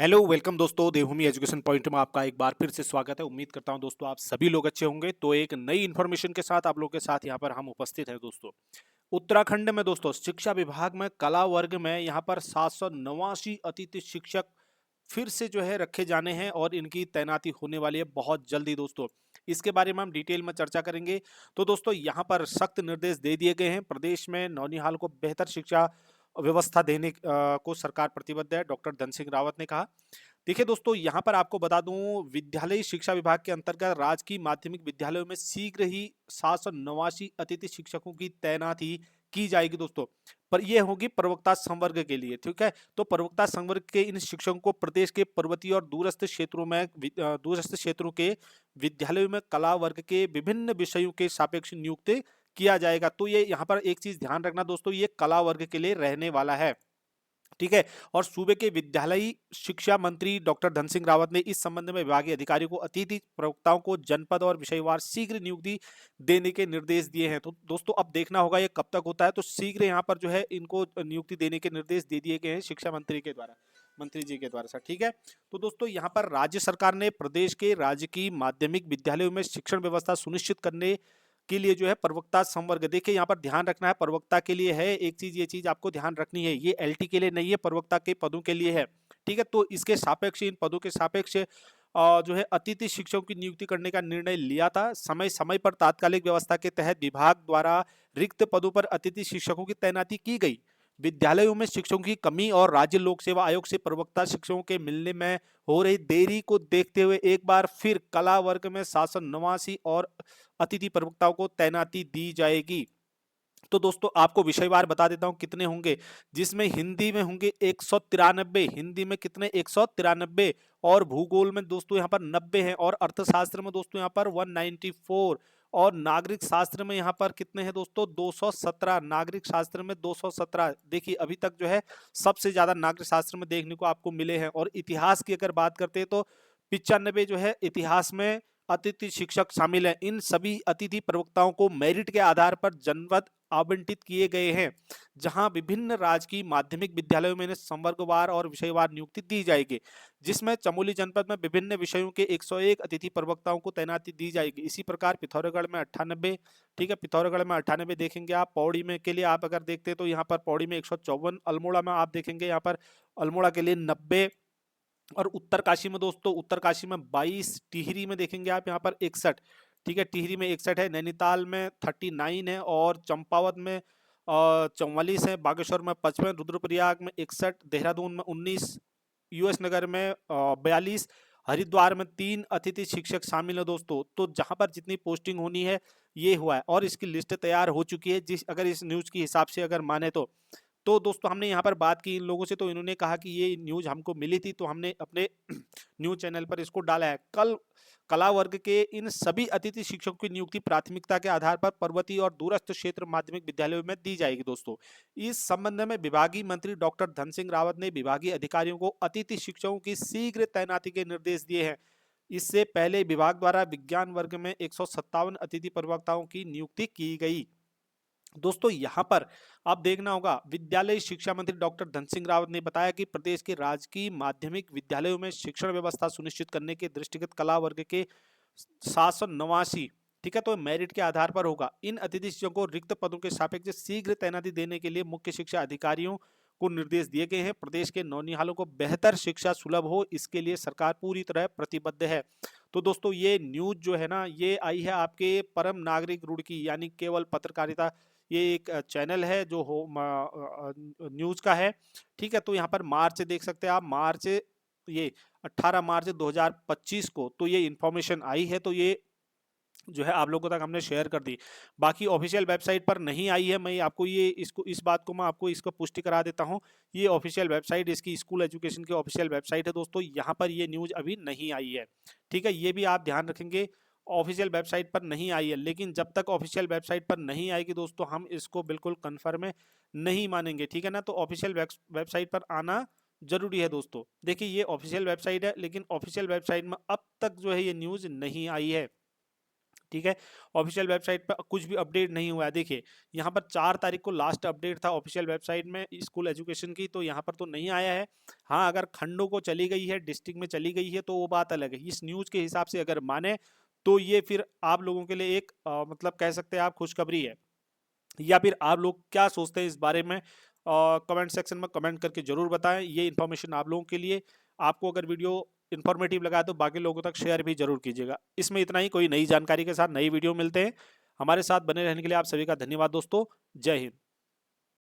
Hello welcome दोस्तों, देवभूमि education point में आपका एक बार फिर से स्वागत है। उम्मीद करता हूं दोस्तों आप सभी लोग अच्छे होंगे। तो एक नई इन्फॉर्मेशन के साथ आप लोगों के साथ यहां पर हम उपस्थित हैं दोस्तों। उत्तराखंड में दोस्तों शिक्षा विभाग में कला वर्ग में यहां पर 789 अतिथि शिक्षक फिर से जो है रखे जाने हैं और इनकी तैनाती होने वाली है बहुत जल्दी दोस्तों। इसके बारे में हम डिटेल में चर्चा करेंगे। तो दोस्तों यहाँ पर सख्त निर्देश दे दिए गए हैं। प्रदेश में नौनिहाल को बेहतर शिक्षा व्यवस्था देने को सरकार प्रतिबद्ध है, डॉक्टर धन सिंह रावत ने कहा। देखिए दोस्तों, यहाँ पर आपको बता दूं, विद्यालयी शिक्षा विभाग के अंतर्गत राजकीय माध्यमिक विद्यालयों में शीघ्र ही 789 अतिथि शिक्षकों की तैनाती की जाएगी दोस्तों। पर यह होगी प्रवक्ता संवर्ग के लिए, ठीक है। तो प्रवक्ता संवर्ग के इन शिक्षकों को प्रदेश के पर्वतीय और दूरस्थ क्षेत्रों में दूरस्थ क्षेत्रों के विद्यालयों में कला वर्ग के विभिन्न विषयों के सापेक्ष नियुक्त किया जाएगा। तो ये यहाँ पर एक चीज ध्यान रखना दोस्तों, ये कला वर्ग के लिए रहने वाला है, ठीक है। और सूबे के विद्यालयी शिक्षा मंत्री डॉक्टर धन सिंह रावत ने इस संबंध में विभागीय अधिकारियों को अतिथि प्रवक्ताओं को जनपद और विषयवार शीघ्र नियुक्ति देने के निर्देश दिए हैं। तो दोस्तों अब देखना होगा ये कब तक होता है। तो शीघ्र यहाँ पर जो है इनको नियुक्ति देने के निर्देश दे दिए गए हैं शिक्षा मंत्री के द्वारा, मंत्री जी के द्वारा सर, ठीक है। तो दोस्तों यहाँ पर राज्य सरकार ने प्रदेश के राजकीय माध्यमिक विद्यालयों में शिक्षण व्यवस्था सुनिश्चित करने के लिए जो है प्रवक्ता संवर्ग, देखिए यहाँ पर ध्यान रखना है, प्रवक्ता के लिए है एक चीज, ये चीज आपको ध्यान रखनी है, ये एलटी के लिए नहीं है, प्रवक्ता के पदों के लिए है, ठीक है। तो इसके सापेक्ष, इन पदों के सापेक्ष जो है अतिथि शिक्षकों की नियुक्ति करने का निर्णय लिया था। समय समय पर तात्कालिक व्यवस्था के तहत विभाग द्वारा रिक्त पदों पर अतिथि शिक्षकों की तैनाती की गई। विद्यालयों में शिक्षकों की कमी और राज्य लोक सेवा आयोग से प्रवक्ता शिक्षकों के मिलने में हो रही देरी को देखते हुए एक बार फिर कला वर्ग में 789 और अतिथि प्रवक्ताओं को तैनाती दी जाएगी। तो दोस्तों आपको विषयवार बता देता हूं कितने होंगे, जिसमें हिंदी में होंगे 193, हिंदी में कितने 193, और भूगोल में दोस्तों यहाँ पर 90 हैं, और अर्थशास्त्र में दोस्तों यहाँ पर 194, और नागरिक शास्त्र में यहाँ पर कितने हैं दोस्तों 217, नागरिक शास्त्र में 217। देखिए अभी तक जो है सबसे ज्यादा नागरिक शास्त्र में देखने को आपको मिले हैं। और इतिहास की अगर बात करते हैं तो 95 जो है इतिहास में अतिथि शिक्षक शामिल हैं। इन सभी अतिथि प्रवक्ताओं को मेरिट के आधार पर जनपद आवंटित किए गए हैं, जहां विभिन्न राजकीय माध्यमिक विद्यालयों में संवर्गवार और विषयवार नियुक्ति दी जाएगी, जिसमें चमोली जनपद में विभिन्न विषयों के 101 अतिथि प्रवक्ताओं को तैनाती दी जाएगी। इसी प्रकार पिथौरागढ़ में 98, ठीक है, पिथौरागढ़ में 98 देखेंगे आप। पौड़ी में के लिए आप अगर देखते हैं तो यहाँ पर पौड़ी में 154, अल्मोड़ा में आप देखेंगे यहाँ पर अल्मोड़ा के लिए 90, और उत्तरकाशी में दोस्तों उत्तरकाशी में 22, टिहरी में देखेंगे आप यहाँ पर 61, ठीक है, टिहरी में 61 है, नैनीताल में 39 है, और चंपावत में 44 है, बागेश्वर में 55, रुद्रप्रयाग में 61, देहरादून में 19, यूएस नगर में 42, हरिद्वार में 3 अतिथि शिक्षक शामिल है दोस्तों। तो जहां पर जितनी पोस्टिंग होनी है ये हुआ है, और इसकी लिस्ट तैयार हो चुकी है, जिस अगर इस न्यूज के हिसाब से अगर माने तो दोस्तों हमने यहाँ पर बात की इन लोगों से, तो इन्होंने कहा कि ये न्यूज हमको मिली थी, तो हमने अपने न्यूज चैनल पर इसको डाला है। कल कला वर्ग के इन सभी अतिथि शिक्षकों की नियुक्ति प्राथमिकता के आधार पर पर्वतीय और दूरस्थ क्षेत्र माध्यमिक विद्यालयों में दी जाएगी दोस्तों। इस संबंध में विभागीय मंत्री डॉक्टर धन सिंह रावत ने विभागीय अधिकारियों को अतिथि शिक्षकों की शीघ्र तैनाती के निर्देश दिए हैं। इससे पहले विभाग द्वारा विज्ञान वर्ग में 157 अतिथि प्रवक्ताओं की नियुक्ति की गई। दोस्तों यहाँ पर आप देखना होगा, विद्यालय शिक्षा मंत्री डॉक्टर धन सिंह रावत ने बताया कि प्रदेश के राजकीय माध्यमिक विद्यालयों में शिक्षण व्यवस्था सुनिश्चित करने के दृष्टिगत कला वर्ग के 789, ठीक है, तो मेरिट के आधार पर होगा। इन अतिथि शिक्षकों को रिक्त पदों के सापेक्ष शीघ्र तैनाती देने के लिए मुख्य शिक्षा अधिकारियों को निर्देश दिए गए हैं। प्रदेश के नौनिहालों को बेहतर शिक्षा सुलभ हो, इसके लिए सरकार पूरी तरह प्रतिबद्ध है। तो दोस्तों ये न्यूज जो है ना, ये आई है आपके परम नागरिक रुड़की यानी केवल पत्रकारिता, ये एक चैनल है जो हो न्यूज का है, ठीक है। तो यहाँ पर मार्च देख सकते हैं आप, मार्च ये 18 मार्च 2025 को तो ये इंफॉर्मेशन आई है, तो ये जो है आप लोगों तक हमने शेयर कर दी। बाकी ऑफिशियल वेबसाइट पर नहीं आई है, मैं आपको ये इसको इस बात को मैं आपको इसको पुष्टि करा देता हूँ। ये ऑफिशियल वेबसाइट इसकी स्कूल एजुकेशन की ऑफिशियल वेबसाइट है दोस्तों, यहाँ पर ये न्यूज अभी नहीं आई है, ठीक है। ये भी आप ध्यान रखेंगे, ऑफिशियल वेबसाइट पर नहीं आई है, लेकिन जब तक ऑफिशियल वेबसाइट पर नहीं आएगी दोस्तों हम इसको बिल्कुल कन्फर्म नहीं मानेंगे, ठीक है ना। तो ऑफिशियल वेबसाइट पर आना जरूरी है दोस्तों। देखिए ये ऑफिशियल वेबसाइट है, लेकिन ऑफिशियल वेबसाइट में अब तक जो है ये न्यूज नहीं आई है, ठीक है। ऑफिशियल वेबसाइट पर कुछ भी अपडेट नहीं हुआ है। देखिए यहाँ पर 4 तारीख को लास्ट अपडेट था ऑफिशियल वेबसाइट में स्कूल एजुकेशन की, तो यहाँ पर तो नहीं आया है। हाँ, अगर खंडों को चली गई है, डिस्ट्रिक्ट में चली गई है तो वो बात अलग है। इस न्यूज़ के हिसाब से अगर माने तो ये फिर आप लोगों के लिए एक मतलब कह सकते हैं आप खुशखबरी है। या फिर आप लोग क्या सोचते हैं इस बारे में, कमेंट सेक्शन में कमेंट करके जरूर बताएं। ये इन्फॉर्मेशन आप लोगों के लिए। आपको अगर वीडियो इन्फॉर्मेटिव लगा तो बाकी लोगों तक शेयर भी जरूर कीजिएगा। इसमें इतना ही। कोई नई जानकारी के साथ नई वीडियो मिलते हैं। हमारे साथ बने रहने के लिए आप सभी का धन्यवाद दोस्तों। जय हिंद।